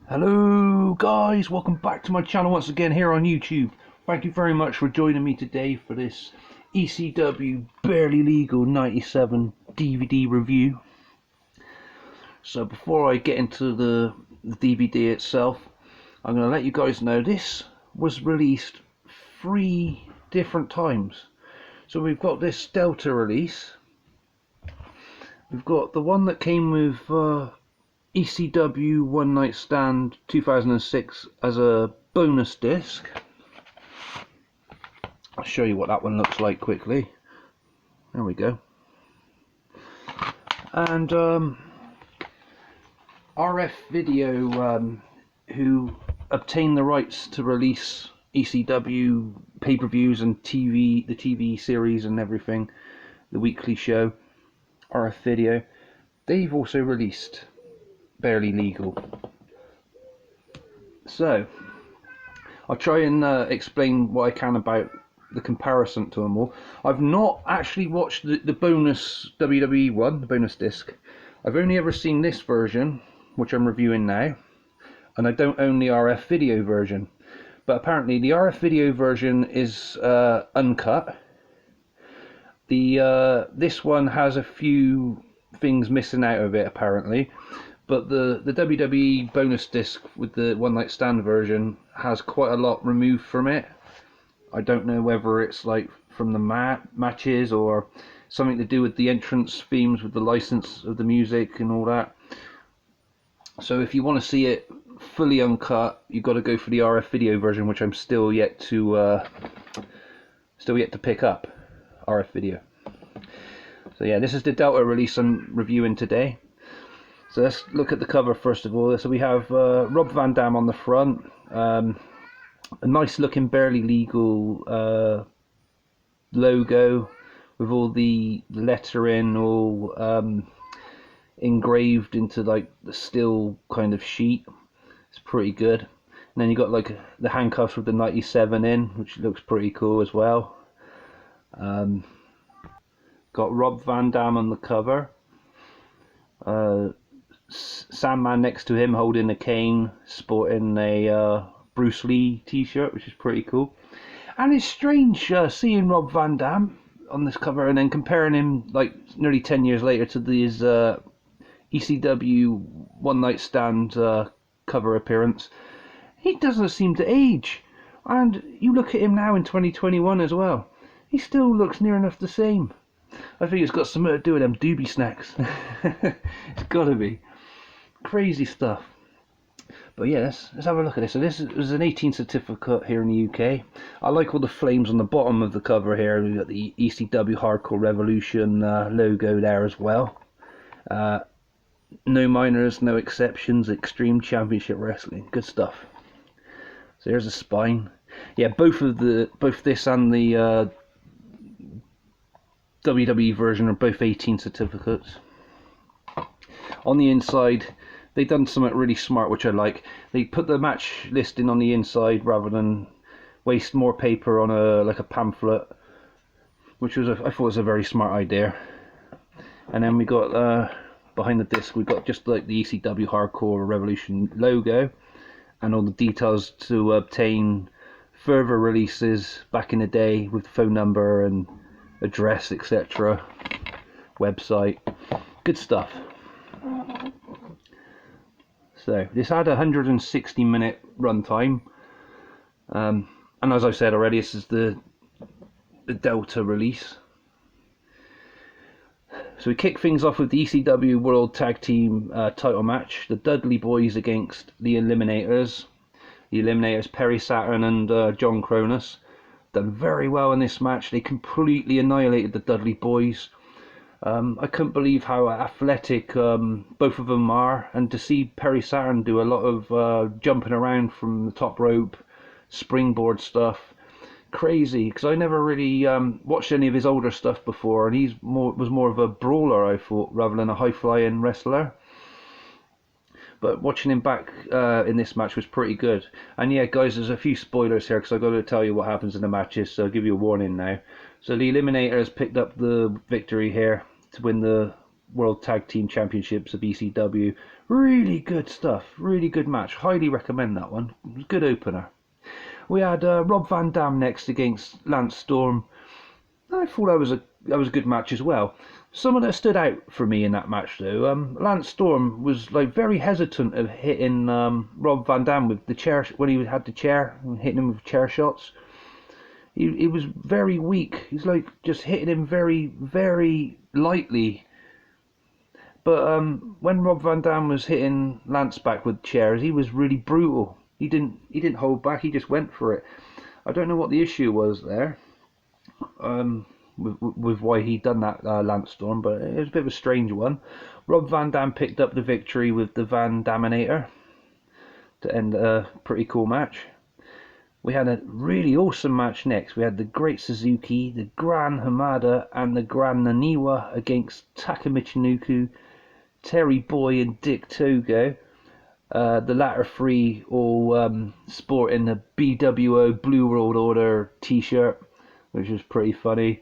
Hello guys, welcome back to my channel once again here on YouTube. Thank you very much for joining me today for this ECW Barely Legal 97 DVD review. So before I get into the DVD itself, I'm going to let you guys know this was released 3 different times. So we've got this Delta release, we've got the one that came with ECW One Night Stand 2006 as a bonus disc. I'll show you what that one looks like quickly. There we go. And RF Video, who obtained the rights to release ECW pay-per-views and the TV series and everything, the weekly show, RF Video, they've also released Barely Legal. So I'll try and explain what I can about the comparison to them all. I've not actually watched the bonus WWE one, the bonus disc. I've only ever seen this version, which I'm reviewing now, and I don't own the RF Video version. But apparently the RF Video version is uncut. This one has a few things missing out of it apparently. But the WWE bonus disc with the One Night Stand version has quite a lot removed from it. I don't know whether it's like from the matches or something to do with the entrance themes with the license of the music and all that. So if you want to see it fully uncut, you've got to go for the RF Video version, which I'm still yet to pick up. RF Video. So yeah, this is the Delta release I'm reviewing today. So let's look at the cover first of all. So we have Rob Van Dam on the front, a nice looking Barely Legal logo with all the lettering all engraved into like the steel kind of sheet. It's pretty good. And then you got like the handcuffs with the 97 in, which looks pretty cool as well. Got Rob Van Dam on the cover. Sandman next to him holding a cane, sporting a Bruce Lee t-shirt, which is pretty cool. And it's strange seeing Rob Van Dam on this cover and then comparing him like nearly 10 years later to his ECW One Night Stand cover appearance. He doesn't seem to age, and you look at him now in 2021 as well, he still looks near enough the same. I think it's got something to do with them doobie snacks. It's gotta be. Crazy stuff. But yeah, let's have a look at this. So this is an 18 certificate here in the UK. I like all the flames on the bottom of the cover here. We've got the ECW Hardcore Revolution logo there as well. No minors, no exceptions, Extreme Championship Wrestling. Good stuff. So here's the spine. Yeah, both this and the WWE version are both 18 certificates. On the inside, they've done something really smart, which I like. They put the match listing on the inside rather than waste more paper on a pamphlet, which I thought was a very smart idea. And then we got behind the disc, we got just like the ECW Hardcore Revolution logo and all the details to obtain further releases back in the day with the phone number and address, etc. Website. Good stuff. So this had a 160-minute runtime, and as I said already, this is the Delta release. So we kick things off with the ECW World Tag Team title match, the Dudley Boys against the Eliminators. The Eliminators, Perry Saturn and John Cronus, done very well in this match. They completely annihilated the Dudley Boys. I couldn't believe how athletic both of them are, and to see Perry Saturn do a lot of jumping around from the top rope, springboard stuff, crazy, because I never really watched any of his older stuff before, and he was more of a brawler, I thought, rather than a high-flying wrestler. But watching him back in this match was pretty good. And yeah, guys, there's a few spoilers here because I've got to tell you what happens in the matches, so I'll give you a warning now. So the Eliminators picked up the victory here to win the World Tag Team Championships of ECW Really good stuff. Really good match. Highly recommend that one. It was a good opener. We had Rob Van Dam next against Lance Storm. I thought that was a good match as well. Someone that stood out for me in that match though, Lance Storm was like very hesitant of hitting Rob Van Dam with the chair when he had the chair and hitting him with chair shots. He was very weak. He's like just hitting him very, very lightly. But when Rob Van Dam was hitting Lance back with chairs, he was really brutal. He didn't hold back. He just went for it. I don't know what the issue was there, with why he'd done that, Lance Storm, but it was a bit of a strange one. Rob Van Dam picked up the victory with the Van Daminator to end a pretty cool match. We had a really awesome match next. We had the Great Suzuki, the Gran Hamada, and the Gran Naniwa against Taka Michinoku, Terry Boy, and Dick Togo. The latter three all sporting the BWO Blue World Order t-shirt, which was pretty funny.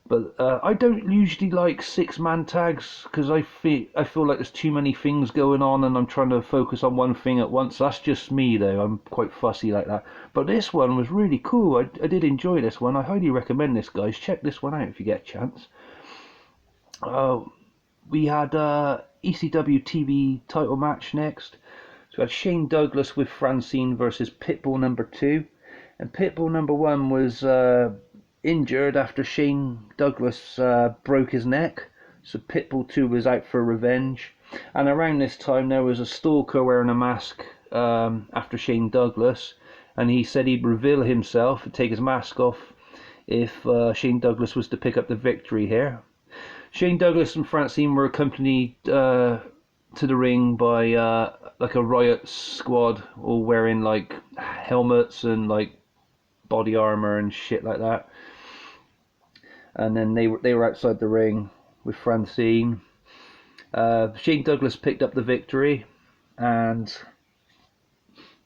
But I don't usually like 6-man tags because I feel like there's too many things going on and I'm trying to focus on one thing at once. That's just me though. I'm quite fussy like that. But this one was really cool. I did enjoy this one. I highly recommend this, guys. Check this one out if you get a chance. We had ECW TV title match next. So we had Shane Douglas with Francine versus Pitbull number 2. And Pitbull number 1 was injured after Shane Douglas broke his neck, so Pitbull 2 was out for revenge. And around this time there was a stalker wearing a mask after Shane Douglas, and he said he'd reveal himself and take his mask off if Shane Douglas was to pick up the victory here. Shane Douglas and Francine were accompanied to the ring by like a riot squad, all wearing like helmets and like body armor and shit like that. And then they were outside the ring with Francine. Shane Douglas picked up the victory, and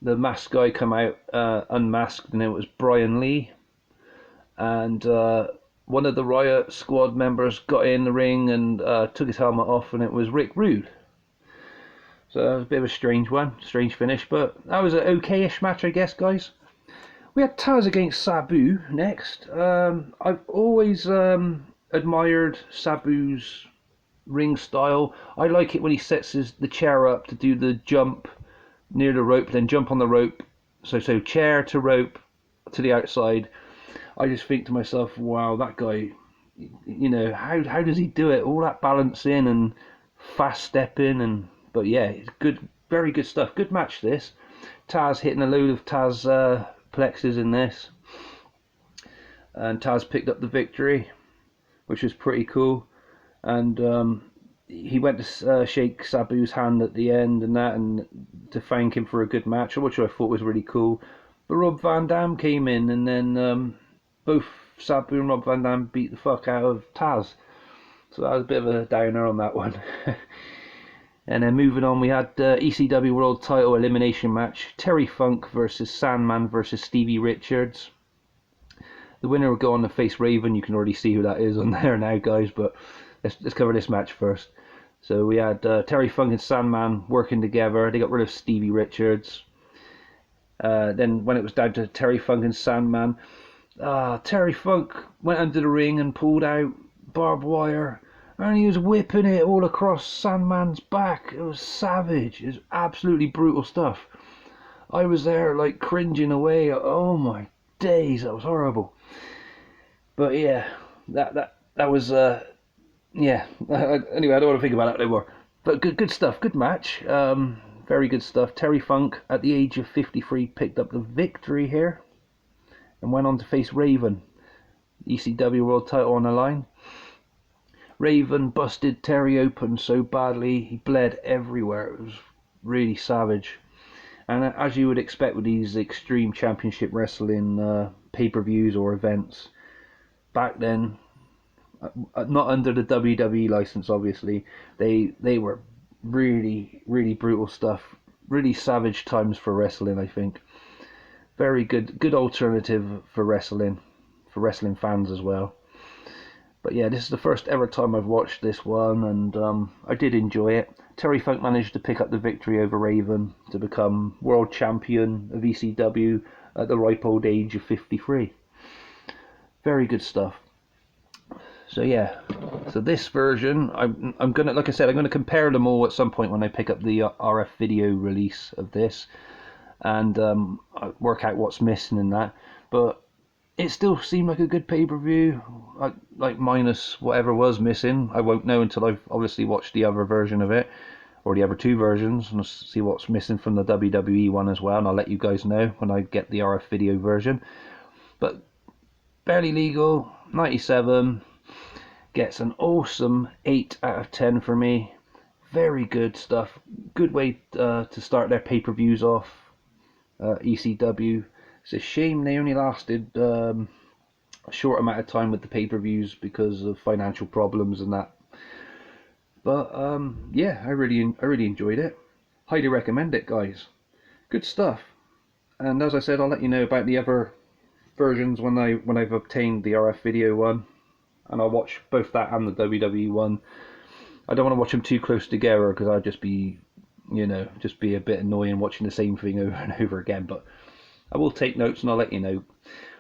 the masked guy come out unmasked, and it was Brian Lee. And one of the Riot Squad members got in the ring and took his helmet off, and it was Rick Rude. So that was a bit of a strange one, strange finish, but that was an okay-ish match, I guess, guys. We had Taz against Sabu next. I've always admired Sabu's ring style. I like it when he sets the chair up to do the jump near the rope, then jump on the rope. So chair to rope to the outside. I just think to myself, wow, that guy, you know, how does he do it? All that balancing and fast stepping, but yeah, it's good, very good stuff. Good match this. Taz hitting a load of Taz plexes in this, and Taz picked up the victory, which was pretty cool. And he went to shake Sabu's hand at the end and to thank him for a good match, which I thought was really cool. But Rob Van Dam came in, and then both Sabu and Rob Van Dam beat the fuck out of Taz, so that was a bit of a downer on that one. And then moving on, we had the ECW World Title Elimination match. Terry Funk versus Sandman versus Stevie Richards. The winner will go on to face Raven. You can already see who that is on there now, guys, but let's cover this match first. So we had Terry Funk and Sandman working together. They got rid of Stevie Richards. Then when it was down to Terry Funk and Sandman, Terry Funk went under the ring and pulled out barbed wire, and he was whipping it all across Sandman's back. It was savage. It was absolutely brutal stuff. I was there like cringing away. Oh my days, that was horrible. But yeah, that was yeah. Anyway, I don't want to think about that anymore. But good stuff. Good match. Very good stuff. Terry Funk at the age of 53 picked up the victory here and went on to face Raven. ECW World Title on the line. Raven busted Terry open so badly he bled everywhere. It was really savage. And as you would expect with these Extreme Championship Wrestling pay-per-views or events, back then, not under the WWE license obviously, they were really, really brutal stuff. Really savage times for wrestling, I think. Very good alternative for wrestling fans as well. But yeah, this is the first ever time I've watched this one, and I did enjoy it. Terry Funk managed to pick up the victory over Raven to become world champion of ECW at the ripe old age of 53. Very good stuff. So yeah, so this version, I'm gonna, like I said, I'm gonna compare them all at some point when I pick up the RF video release of this, and work out what's missing in that. But it still seemed like a good pay-per-view, like minus whatever was missing. I won't know until I've obviously watched the other version of it, or the other two versions, and see what's missing from the WWE one as well, and I'll let you guys know when I get the RF video version. But Barely Legal 97 gets an awesome 8 out of 10 for me. Very good stuff. Good way to start their pay-per-views off, ECW. It's a shame they only lasted a short amount of time with the pay-per-views because of financial problems and that. But yeah, I really enjoyed it. Highly recommend it, guys. Good stuff. And as I said, I'll let you know about the other versions when I've obtained the RF video one, and I'll watch both that and the WWE one. I don't want to watch them too close together because I'd just be, just be a bit annoying watching the same thing over and over again. But I will take notes and I'll let you know.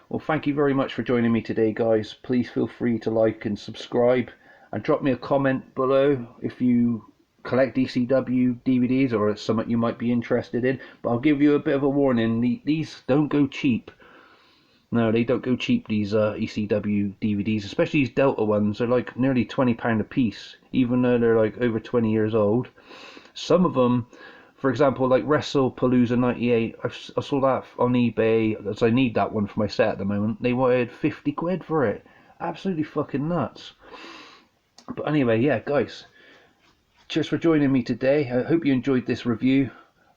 Well, thank you very much for joining me today, guys. Please feel free to like and subscribe, and drop me a comment below if you collect ECW DVDs or it's something you might be interested in. But I'll give you a bit of a warning, these don't go cheap. No, they don't go cheap, these ECW DVDs, especially these Delta ones. They're like nearly £20 a piece, even though they're like over 20 years old. Some of them, for example, like WrestlePalooza 98, I saw that on eBay, as I need that one for my set at the moment. They wanted 50 quid for it. Absolutely fucking nuts. But anyway, yeah, guys, cheers for joining me today. I hope you enjoyed this review.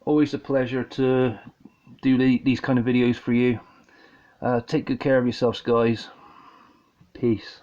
Always a pleasure to do these kind of videos for you. Take good care of yourselves, guys. Peace.